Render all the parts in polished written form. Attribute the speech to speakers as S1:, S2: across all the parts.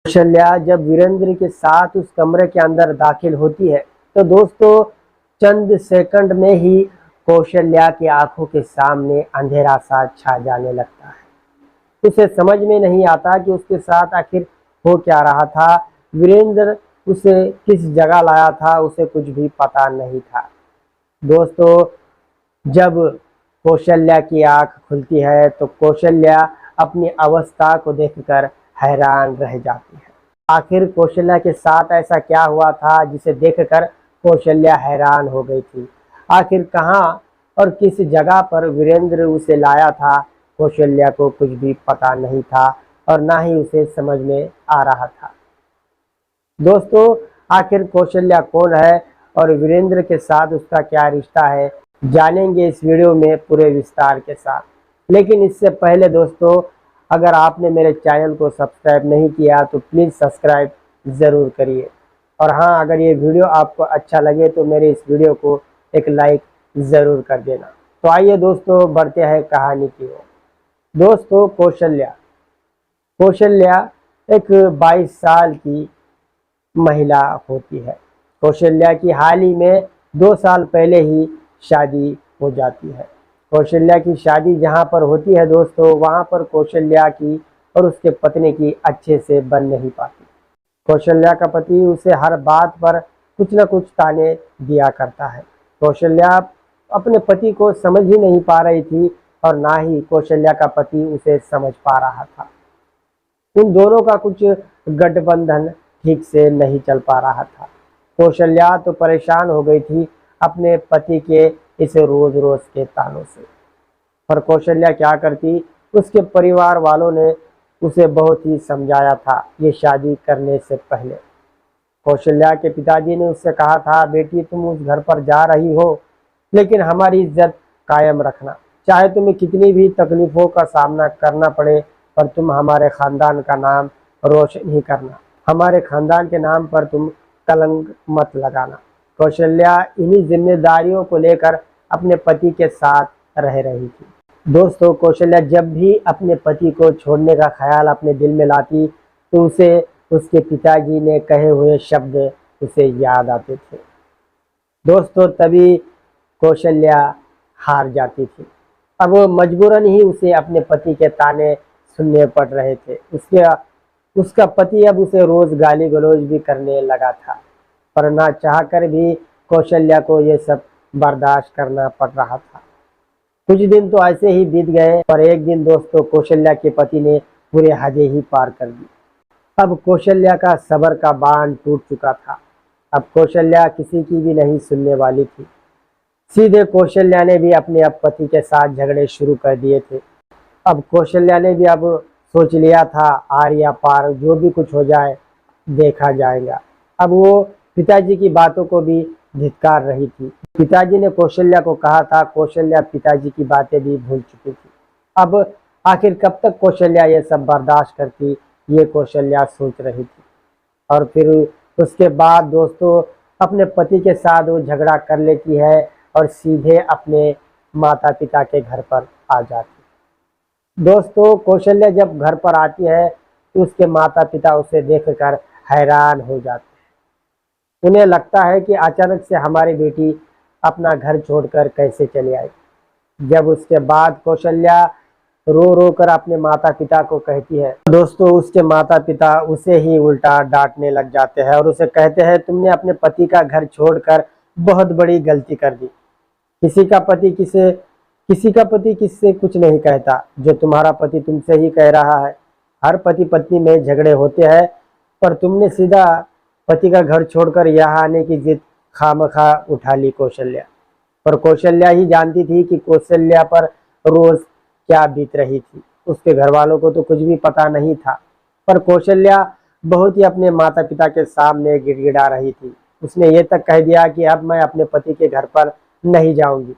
S1: कौशल्या जब वीरेंद्र के साथ उस कमरे के अंदर दाखिल होती है तो दोस्तों चंद सेकंड में ही कौशल्या की आंखों के सामने अंधेरा सा छा जाने लगता है। उसे समझ में नहीं आता कि उसके साथ आखिर हो क्या रहा था। वीरेंद्र उसे किस जगह लाया था उसे कुछ भी पता नहीं था। दोस्तों जब कौशल्या की आंख खुलती है तो कौशल्या अपनी अवस्था को देखकर हैरान रह जाती है। आखिर कौशल्या के साथ ऐसा क्या हुआ था जिसे देखकर कौशल्या हैरान हो गई थी। आखिर कहाँ और किस जगह पर वीरेंद्र उसे लाया था कौशल्या को कुछ भी पता नहीं था और ना ही उसे समझ में आ रहा था। दोस्तों आखिर कौशल्या कौन है और वीरेंद्र के साथ उसका क्या रिश्ता है, जानेंगे इस वीडियो में पूरे विस्तार के साथ। लेकिन इससे पहले दोस्तों अगर आपने मेरे चैनल को सब्सक्राइब नहीं किया तो प्लीज़ सब्सक्राइब ज़रूर करिए। और हाँ, अगर ये वीडियो आपको अच्छा लगे तो मेरे इस वीडियो को एक लाइक ज़रूर कर देना। तो आइए दोस्तों बढ़ते हैं कहानी की ओर। दोस्तों कौशल्या एक 22 साल की महिला होती है। कौशल्या की हाल ही में 2 साल पहले ही शादी हो जाती है। कौशल्या की शादी जहाँ पर होती है दोस्तों वहाँ पर कौशल्या की और उसके पत्नी की अच्छे से बन नहीं पाती। कौशल्या का पति उसे हर बात पर कुछ न कुछ ताने दिया करता है। कौशल्या अपने पति को समझ ही नहीं पा रही थी और ना ही कौशल्या का पति उसे समझ पा रहा था। उन दोनों का कुछ गठबंधन ठीक से नहीं चल पा रहा था। कौशल्या तो परेशान हो गई थी अपने पति के इस रोज रोज के तानों से। पर कौशल्या क्या करती, उसके परिवार वालों ने उसे बहुत ही समझाया था ये शादी करने से पहले। कौशल्या के पिताजी ने उससे कहा था, बेटी तुम उस घर पर जा रही हो लेकिन हमारी इज्जत कायम रखना, चाहे तुम्हें कितनी भी तकलीफों का सामना करना पड़े पर तुम हमारे खानदान का नाम रोशन ही करना, हमारे खानदान के नाम पर तुम कलंक मत लगाना। कौशल्या इन्हीं जिम्मेदारियों को लेकर अपने पति के साथ रह रही थी। दोस्तों कौशल्या जब भी अपने पति को छोड़ने का ख्याल अपने दिल में लाती तो उसे उसके पिताजी ने कहे हुए शब्द उसे याद आते थे। दोस्तों तभी कौशल्या हार जाती थी। अब मजबूरन ही उसे अपने पति के ताने सुनने पड़ रहे थे। उसका पति अब उसे रोज गाली गलौज भी करने लगा था, पर ना चाहकर भी कौशल्या को ये सब बर्दाश्त करना पड़ रहा था। कुछ दिन तो ऐसे ही बीत गए और एक दिन दोस्तों कौशल्या के पति ने पूरे हदें ही पार कर दी। अब कौशल्या का सब्र का बांध टूट चुका था। अब कौशल्या किसी की भी नहीं सुनने वाली थी। सीधे कौशल्या ने भी अपने अब पति के साथ झगड़े शुरू कर दिए थे। अब कौशल्या ने भी अब सोच लिया था आर या पार जो भी कुछ हो जाए देखा जाएगा। अब वो पिताजी की बातों को भी धिक्कार रही थी। पिताजी ने कौशल्या को कहा था, कौशल्या पिताजी की बातें भी भूल चुकी थी। अब आखिर कब तक कौशल्या ये सब बर्दाश्त करती, ये कौशल्या सोच रही थी। और फिर उसके बाद दोस्तों अपने पति के साथ वो झगड़ा कर लेती है और सीधे अपने माता पिता के घर पर आ जाती। दोस्तों कौशल्या जब घर पर आती है तो उसके माता पिता उसे देखकर हैरान हो जाते हैं। उन्हें लगता है कि अचानक से हमारी बेटी अपना घर छोड़कर कैसे चली आई। जब उसके बाद कौशल्या रो रो कर अपने माता पिता को कहती है, दोस्तों उसके माता पिता उसे ही उल्टा डांटने लग जाते हैं और उसे कहते हैं तुमने अपने पति का घर छोड़कर बहुत बड़ी गलती कर दी। किसी का पति किससे कुछ नहीं कहता, जो तुम्हारा पति तुमसे ही कह रहा है। हर पति पत्नी में झगड़े होते हैं पर तुमने सीधा पति का घर छोड़कर यहाँ आने की जिद खामखा उठा ली कौशल्या। पर कौशल्या ही जानती थी कि कौशल्या पर रोज क्या बीत रही थी। उसके घर वालों को तो कुछ भी पता नहीं था, पर कौशल्या बहुत ही अपने माता पिता के सामने गिड़गिड़ा रही थी। उसने ये तक कह दिया कि अब मैं अपने पति के घर पर नहीं जाऊंगी,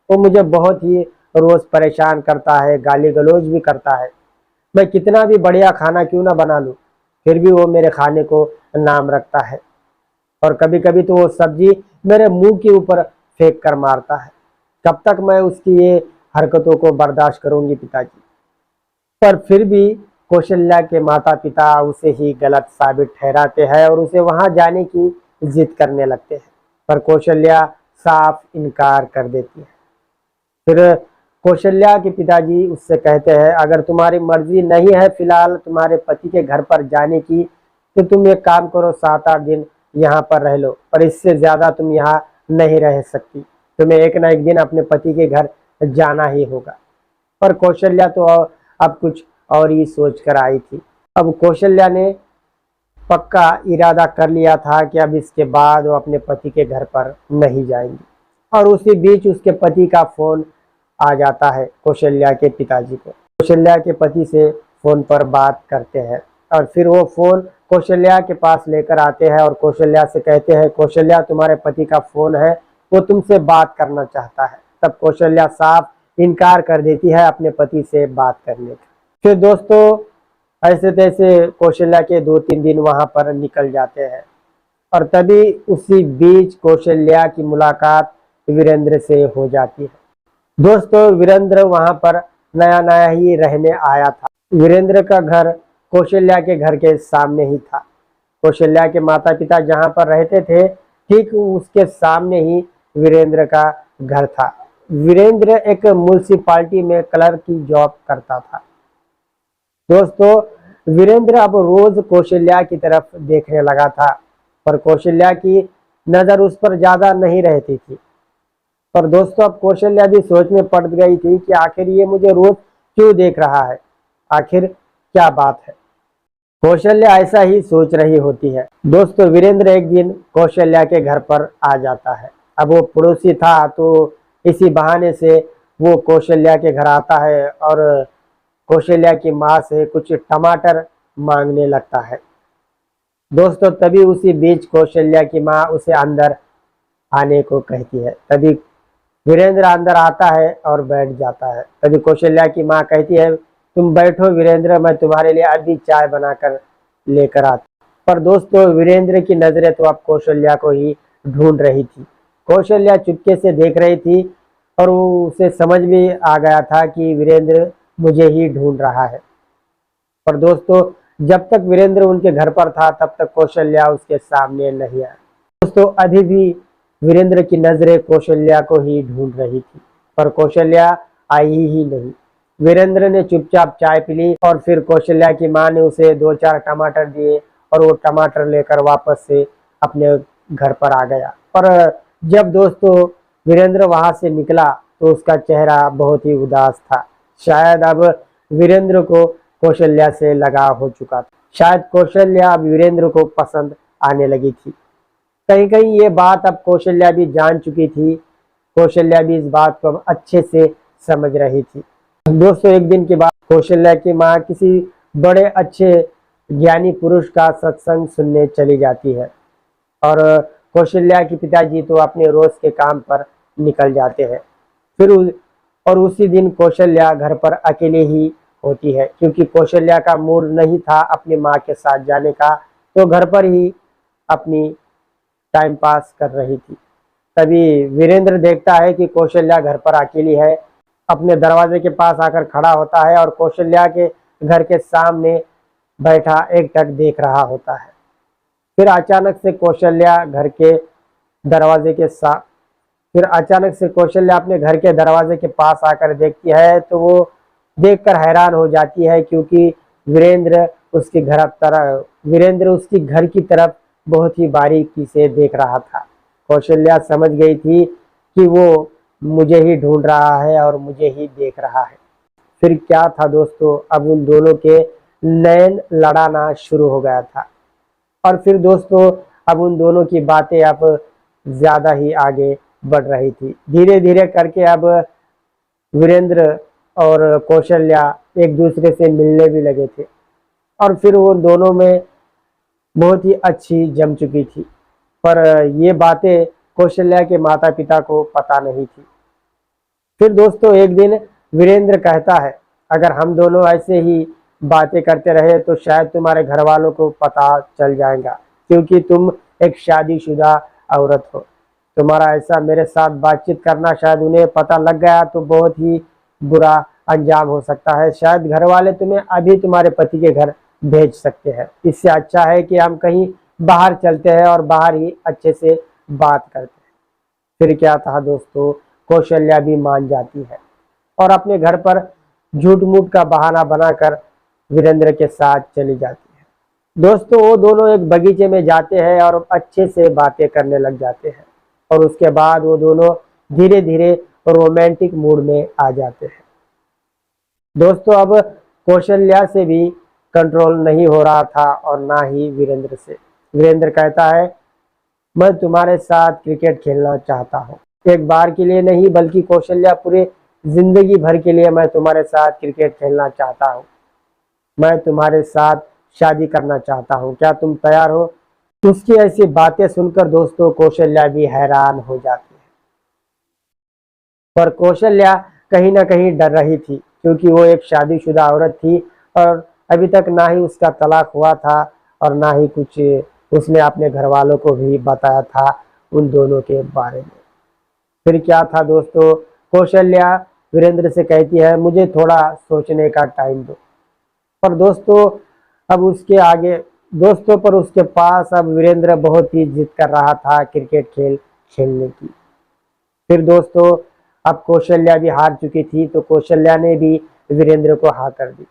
S1: वो मुझे बहुत ही रोज परेशान करता है, गाली गलौज भी करता है। मैं कितना भी बढ़िया खाना क्यों ना बना लूं फिर भी वो मेरे खाने को नाम रखता है और कभी कभी तो वो सब्जी मेरे मुंह के ऊपर फेंक कर मारता है। कब तक मैं उसकी ये हरकतों को बर्दाश्त करूंगी पिताजी। पर फिर भी कौशल्या के माता पिता उसे ही गलत साबित ठहराते हैं और उसे वहां जाने की जिद करने लगते हैं, पर कौशल्या साफ इनकार कर देती है। फिर कौशल्या के पिताजी उससे कहते हैं, अगर तुम्हारी मर्जी नहीं है फिलहाल तुम्हारे पति के घर पर जाने की, तो तुम एक काम करो, 7-8 दिन यहाँ पर रह लो, पर इससे ज्यादा तुम यहाँ नहीं रह सकती। तुम्हें एक ना एक दिन अपने पति के घर जाना ही होगा। पर कौशल्या तो अब कुछ और ही सोच कर आई थी। अब कौशल्या ने पक्का इरादा कर लिया था कि अब इसके बाद वो अपने पति के घर पर नहीं जाएंगी। और उसी बीच उसके पति का फोन आ जाता है कौशल्या के पिताजी को। कौशल्या के पति से फोन पर बात करते हैं और फिर वो फोन कौशल्या के पास लेकर आते हैं और कौशल्या से कहते हैं, कौशल्या तुम्हारे पति का फोन है, वो तुमसे बात करना चाहता है। तब कौशल्या साफ इनकार कर देती है अपने पति से बात करने का। फिर दोस्तों ऐसे तैसे कौशल्या के 2-3 दिन वहां पर निकल जाते हैं और तभी उसी बीच कौशल्या की मुलाकात वीरेंद्र से हो जाती है। दोस्तों वीरेंद्र वहां पर नया नया ही रहने आया था। वीरेंद्र का घर कौशल्या के घर के सामने ही था। कौशल्या के माता पिता जहां पर रहते थे ठीक उसके सामने ही वीरेंद्र का घर था। वीरेंद्र एक म्युनिसिपालिटी में क्लर्क की जॉब करता था। दोस्तों वीरेंद्र अब रोज कौशल्या की तरफ देखने लगा था, पर कौशल्या की नजर उस पर ज्यादा नहीं रहती थी। पर दोस्तों अब कौशल्या भी सोच में पड़ गई थी कि आखिर ये मुझे रोज क्यों देख रहा है, आखिर क्या बात है। कौशल्या ऐसा ही सोच रही होती है। दोस्तों वीरेंद्र एक दिन कौशल्या के घर पर आ जाता है। अब वो पड़ोसी था तो इसी बहाने से वो कौशल्या के घर आता है और कौशल्या की माँ से कुछ टमाटर मांगने लगता है। दोस्तों तभी उसी बीच कौशल्या की माँ उसे अंदर आने को कहती है। तभी वीरेंद्र अंदर आता है और बैठ जाता है। तभी कौशल्या की माँ कहती है, तुम बैठो वीरेंद्र, मैं तुम्हारे लिए अभी चाय बनाकर लेकर आता। पर दोस्तों वीरेंद्र की नजरें तो अब कौशल्या को ही ढूंढ रही थी। कौशल्या चुपके से देख रही थी और उसे समझ भी आ गया था कि वीरेंद्र मुझे ही ढूंढ रहा है। पर दोस्तों जब तक वीरेंद्र उनके घर पर था तब तक कौशल्या उसके सामने नहीं आया। दोस्तों अभी भी वीरेंद्र की नजरें कौशल्या को ही ढूंढ रही थी, पर कौशल्या आई ही नहीं। वीरेंद्र ने चुपचाप चाय पी ली और फिर कौशल्या की माँ ने उसे 2-4 टमाटर दिए और वो टमाटर लेकर वापस से अपने घर पर आ गया। पर जब दोस्तों वीरेंद्र वहां से निकला तो उसका चेहरा बहुत ही उदास था। शायद अब वीरेंद्र को कौशल्या से लगाव हो चुका था। शायद कौशल्या अब वीरेंद्र को पसंद आने लगी थी। कहीं कहीं ये बात अब कौशल्या भी जान चुकी थी। कौशल्या भी इस बात को अब अच्छे से समझ रही थी। दोस्तों एक दिन के बाद कौशल्या की माँ किसी बड़े अच्छे ज्ञानी पुरुष का सत्संग सुनने चली जाती है और कौशल्या के पिताजी तो अपने रोज के काम पर निकल जाते हैं। और उसी दिन कौशल्या घर पर अकेले ही होती है, क्योंकि कौशल्या का मूड नहीं था अपनी माँ के साथ जाने का, तो घर पर ही अपनी टाइम पास कर रही थी। तभी वीरेंद्र देखता है कि कौशल्या घर पर अकेली है। अपने दरवाजे के पास आकर खड़ा होता है और कौशल्या के घर के सामने बैठा एकटक देख रहा होता है। फिर अचानक से कौशल्या अपने घर के दरवाजे के पास आकर देखती है तो वो देखकर हैरान हो जाती है, क्योंकि वीरेंद्र उसकी घर की तरफ बहुत ही बारीकी से देख रहा था। कौशल्या समझ गई थी कि वो मुझे ही ढूंढ रहा है और मुझे ही देख रहा है। फिर क्या था दोस्तों, अब उन दोनों के नैन लड़ाना शुरू हो गया था। और फिर दोस्तों अब उन दोनों की बातें अब ज्यादा ही आगे बढ़ रही थी। धीरे धीरे करके अब वीरेंद्र और कौशल्या एक दूसरे से मिलने भी लगे थे और फिर वो दोनों में बहुत ही अच्छी जम चुकी थी। पर ये बातें कौशल्या के माता पिता को पता नहीं थी। फिर दोस्तों एक दिन वीरेंद्र कहता है, अगर हम दोनों ऐसे ही बातें करते रहे तो शायद तुम्हारे घर वालों को पता चल जाएगा, क्योंकि तुम एक शादीशुदा औरत हो। तुम्हारा ऐसा मेरे साथ बातचीत करना शायद उन्हें पता लग गया तो बहुत ही बुरा अंजाम हो सकता है। शायद घर वाले तुम्हें अभी तुम्हारे पति के घर भेज सकते हैं। इससे अच्छा है कि हम कहीं बाहर चलते हैं और बाहर ही अच्छे से बात करते हैं। फिर क्या था दोस्तों, कौशल्या भी मान जाती है और अपने घर पर झूठ मूठ का बहाना बनाकर वीरेंद्र के साथ चली जाती है। दोस्तों वो दोनों एक बगीचे में जाते हैं और अच्छे से बातें करने लग जाते हैं और उसके बाद वो दोनों धीरे धीरे रोमांटिक मूड में आ जाते हैं। दोस्तों अब कौशल्या से भी कंट्रोल नहीं हो रहा था और ना ही वीरेंद्र से। वीरेंद्र कहता है, मैं तुम्हारे साथ क्रिकेट खेलना चाहता हूँ, एक बार के लिए नहीं बल्कि कौशल्या पूरे जिंदगी भर के लिए मैं तुम्हारे साथ क्रिकेट खेलना चाहता हूँ। मैं तुम्हारे साथ शादी करना चाहता हूँ, क्या तुम तैयार हो? उसकी ऐसी बातें सुनकर दोस्तों कौशल्या भी हैरान हो जाती है। पर कौशल्या कहीं ना कहीं डर रही थी क्योंकि वो एक शादीशुदा औरत थी और अभी तक ना ही उसका तलाक हुआ था और ना ही कुछ उसने अपने घर वालों को भी बताया था उन दोनों के बारे में। फिर क्या था दोस्तों, कौशल्या वीरेंद्र से कहती है, मुझे थोड़ा सोचने का टाइम दो। पर दोस्तों अब उसके आगे दोस्तों पर उसके पास अब वीरेंद्र बहुत ही जिद कर रहा था क्रिकेट खेलने की। फिर दोस्तों अब कौशल्या भी हार चुकी थी तो कौशल्या ने भी वीरेंद्र को हाँ कर दी।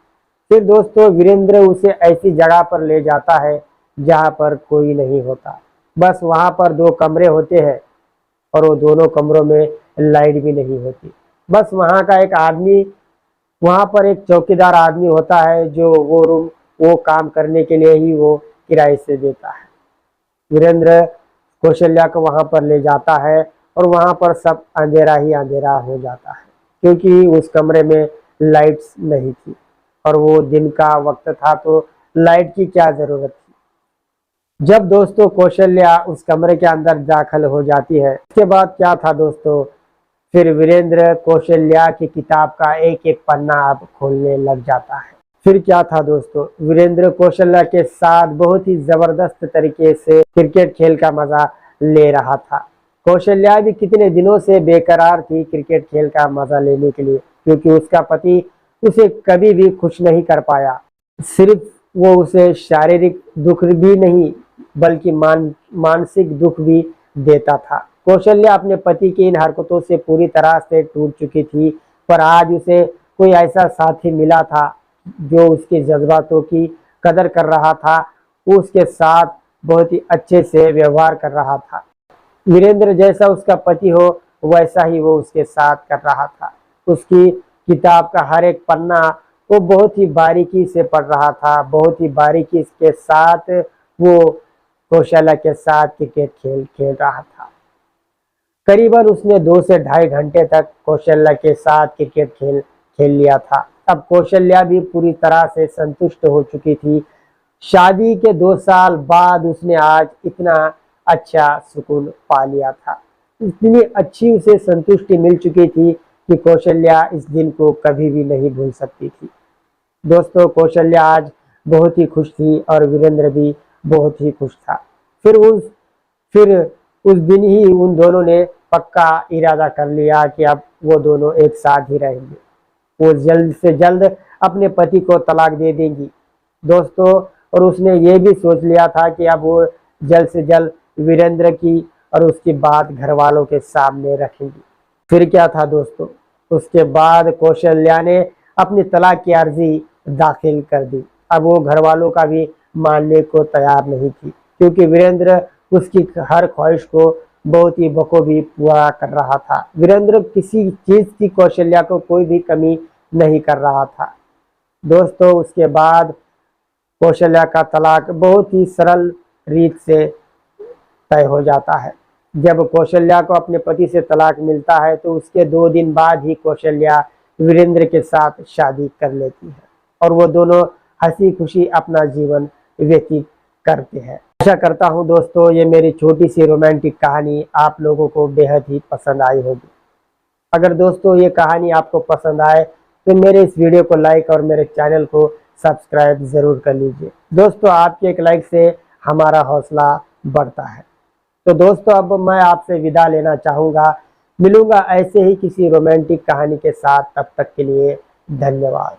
S1: फिर दोस्तों वीरेंद्र उसे ऐसी जगह पर ले जाता है जहाँ पर कोई नहीं होता, बस वहाँ पर दो कमरे होते हैं और वो दोनों कमरों में लाइट भी नहीं होती। बस वहाँ का एक आदमी, वहाँ पर एक चौकीदार आदमी होता है जो वो रूम वो काम करने के लिए ही वो किराए से देता है। वीरेंद्र कौशल्या को वहाँ पर ले जाता है और वहाँ पर सब अंधेरा ही अंधेरा हो जाता है क्योंकि उस कमरे में लाइट्स नहीं थी और वो दिन का वक्त था तो लाइट की क्या जरूरत थी। जब दोस्तों कौशल्या उस कमरे के अंदर दाखिल हो जाती है, उसके बाद क्या था दोस्तों, फिर वीरेंद्र कौशल्या की किताब का एक एक पन्ना अब खोलने लग जाता है। फिर क्या था दोस्तों, वीरेंद्र कौशल्या के साथ बहुत ही जबरदस्त तरीके से क्रिकेट खेल का मजा ले रहा था। कौशल्या भी कितने दिनों से बेकरार थी क्रिकेट खेल का मजा लेने के लिए क्योंकि उसका पति उसे कभी भी खुश नहीं कर पाया। सिर्फ वो उसे शारीरिक दुख भी नहीं बल्कि मानसिक दुख भी देता था। कौशल्या अपने पति की इन हरकतों से पूरी तरह से टूट चुकी थी, पर आज उसे कोई ऐसा साथी मिला था जो उसके जज्बातों की कदर कर रहा था, उसके साथ बहुत ही अच्छे से व्यवहार कर रहा था। वीरेंद्र जैसा उसका पति हो वैसा ही वो उसके साथ कर रहा था। उसकी किताब का हर एक पन्ना वो बहुत ही बारीकी से पढ़ रहा था, बहुत ही बारीकी के साथ वो कौशल्या के साथ क्रिकेट खेल रहा था। करीबन उसने 2 से ढाई घंटे तक कौशल्या के साथ क्रिकेट खेल लिया था। अब कौशल्या भी पूरी तरह से संतुष्ट हो चुकी थी। शादी के 2 साल बाद उसने आज इतना अच्छा सुकून पा लिया था। इतनी अच्छी उसे संतुष्टि मिल चुकी थी कि कौशल्या इस दिन को कभी भी नहीं भूल सकती थी। दोस्तों कौशल्या आज बहुत ही खुश थी और वीरेंद्र भी बहुत ही खुश था। फिर उस दिन ही उन दोनों ने पक्का इरादा कर लिया कि अब वो दोनों एक साथ ही रहेंगे। वो जल्द से जल्द अपने पति को तलाक दे देंगी दोस्तों, और उसने ये भी सोच लिया था कि अब वो जल्द से जल्द वीरेंद्र की और उसकी बात घर वालों के सामने रखेंगी। फिर क्या था दोस्तों, उसके बाद कौशल्या ने अपनी तलाक की अर्जी दाखिल कर दी। अब वो घर वालों का भी मानने को तैयार नहीं थी क्योंकि वीरेंद्र उसकी हर ख्वाहिश को बहुत ही बखूबी पूरा कर रहा था। वीरेंद्र किसी चीज की कौशल्या को कोई भी कमी नहीं कर रहा था दोस्तों। उसके बाद कौशल्या का तलाक बहुत ही सरल रीत से तय हो जाता है। जब कौशल्या को अपने पति से तलाक मिलता है तो उसके 2 दिन बाद ही कौशल्या वीरेंद्र के साथ शादी कर लेती है और वो दोनों हंसी खुशी अपना जीवन व्यतीत करते हैं। आशा करता हूँ दोस्तों ये मेरी छोटी सी रोमांटिक कहानी आप लोगों को बेहद ही पसंद आई होगी। अगर दोस्तों ये कहानी आपको पसंद आए तो मेरे इस वीडियो को लाइक और मेरे चैनल को सब्सक्राइब जरूर कर लीजिए दोस्तों। आपके एक लाइक से हमारा हौसला बढ़ता है। तो दोस्तों अब मैं आपसे विदा लेना चाहूँगा, मिलूंगा ऐसे ही किसी रोमांटिक कहानी के साथ। तब तक के लिए धन्यवाद।